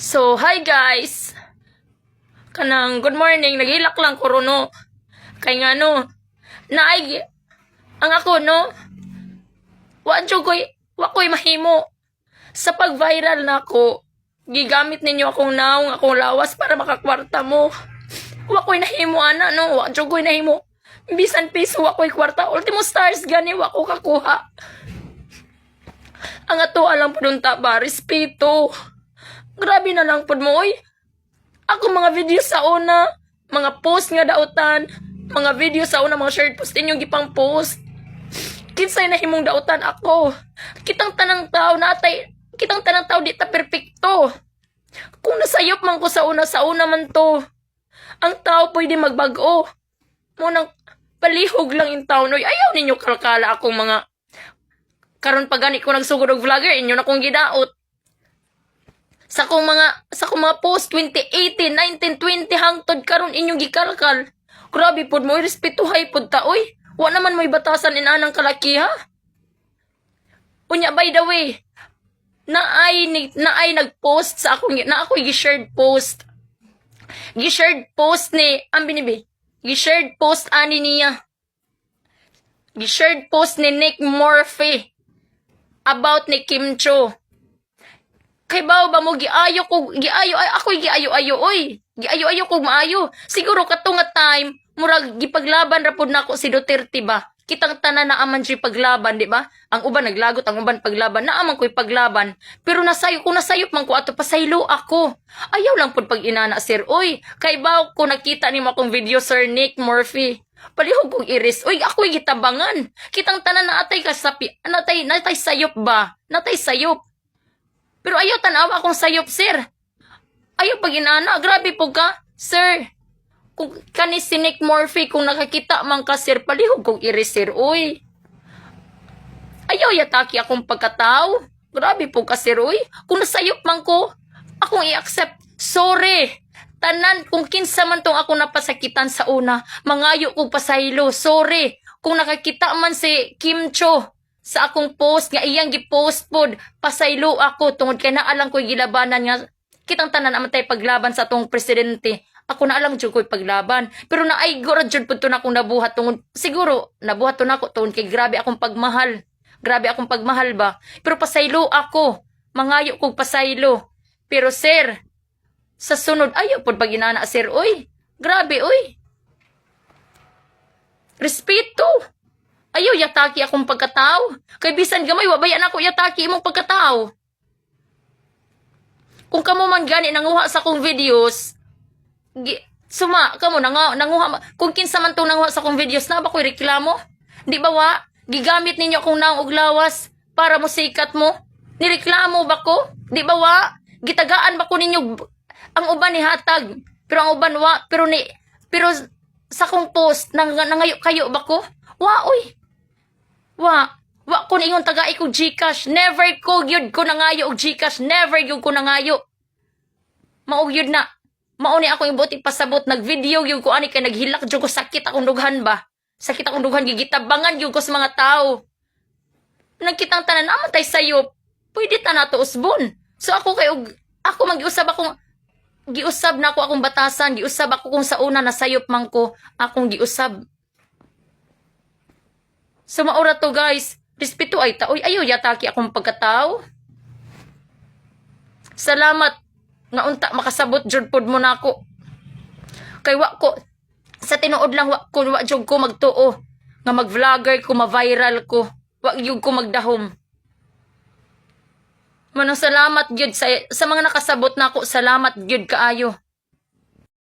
So, hi guys! Kanang good morning, nagilak lang ko no. Kay nga no, naay, ang ako no, wako'y mahimo. Sa pag-viral na ako, gigamit ninyo akong naong, akong lawas para makakwarta mo. Wako'y nahimo ana no, wako'y nahimo. Bisan piso wako'y kwarta, ultimo stars gani wako kakuha. Ang ato alang pununta ba, respeto. Grabe na lang pod mo, oy. Ako mga video sa una, mga post nga dautan, mga video sa una, mga shared post inyong gipang post. Kinsay nahimong dautan ako. Kitang tanang tao di ta perpekto. Kung nasayop man ko sa una man to. Ang tao pwede magbago. Munang palihog lang in town, oy. Ayaw ninyo kalkala akong mga karon pagani ko nagsugod og vlogger inyo na kong gidaot. Sa kong mga post 2018, 19, 20 hangtod karon inyong gikalkal. Grabe pod mo, respetuhay pod ta oy. Wa naman may batasan inanang kalakiha. Unya by the way, naay nagpost sa akong na ako'y gi-shared post. Gi-shared post ni ang binibi. Gi-shared post ani niya. Gi-shared post ni Nick Murphy about ni Kim Cho. Kay ba mo giayo oy. Giayo ko maayo. Siguro katong nga time murag gipaglaban ra pud nako si Duterte ba. Kitang tanan na aman siya paglaban, di ba? Ang uban naglagot, ang uban paglaban, naaman ko'y paglaban. Pero kung nasayop man ko ato pasaylo ako. Ayaw lang pud pag inana sir. Oy, kay ba ko nakita nimo akong video Sir Nick Murphy. Palihog kong iris. Oy, ako'y gitabangan. Kitang tanan na atay kasapi. Natay sayop ba? Natay sayop. Pero ayaw tanawa akong sayop, sir. Ayaw pag inana. Grabe po ka, sir. Kung kani si Nick Murphy, kung nakakita man ka, sir, palihog kong iris, sir. Uy. Ayaw yataki akong pagkatao. Grabe po ka, sir. Uy. Kung nasayop man ko, akong i-accept. Sorry. Tanan, kung kinsa man tong ako napasakitan sa una, mangayo ko pasaylo. Sorry. Kung nakakita man si Kim Cho, sa akong post nga iyang gi-post pod pasaylo ako tungod kay naalang ko'y gilabanan nga kitang tanan naman tay paglaban sa atong presidente. Ako na alam jud ko'y paglaban, pero naay gura jud pud to na akong nabuhat tungod siguro nabuhat to nako tungod kay grabe akong pagmahal ba, pero pasaylo ako, mangayo kog pasaylo. Pero sir, sa sunod ayaw pod pag inana sir. Oy, grabe oy, respeto. Ayaw yataki akong pagkatao. Kay bisan gamay, wabayan ako yataki imong pagkatao. Kung kamo man gani nanguha sa akong videos, kamo nanguha, kung kinsa man tong nanguha sa akong videos, na ba ko'y reklamo? Di ba wa? Gigamit ninyo akong naong og lawas para mo sikat mo? Nireklamo ba ko? Di ba wa? Gitagaan ba ko ninyo ang uban ni hatag, pero ang uban wa, pero sa akong post nangayo kayo ba ko? Wa oy. Wa ko na ingon taga ikog Gcash. Never ko gyud ko nangayo og Gcash. Never gyud ko nangayo. Maog yun na. Mauni ako yung buti pasabot. Nag-video gyud ko ani kay naghilak jud ko, sakit akong dughan ba. Sakit akong dughan, gigitabangan gyud ko sa mga tao. Nagkitang tanan naman tay sayop. Pwede ta nato usbon. So ako magiusab akong giusab na ako akong batasan. Giusab ako kung sa una nasayop man ko, akong giusab. So maura to guys, respeto ay ta. Oy, ayaw yataki akong pagkatao. Salamat nga unta makasabot jud pod mo nako. Kay wa ko sa tinuod lang wa jud ko magtuo nga mag-vlogger ko, ma-viral ko. Wa jud ko magdahom. Manong salamat jud sa mga nakasabot nako. Salamat jud kaayo.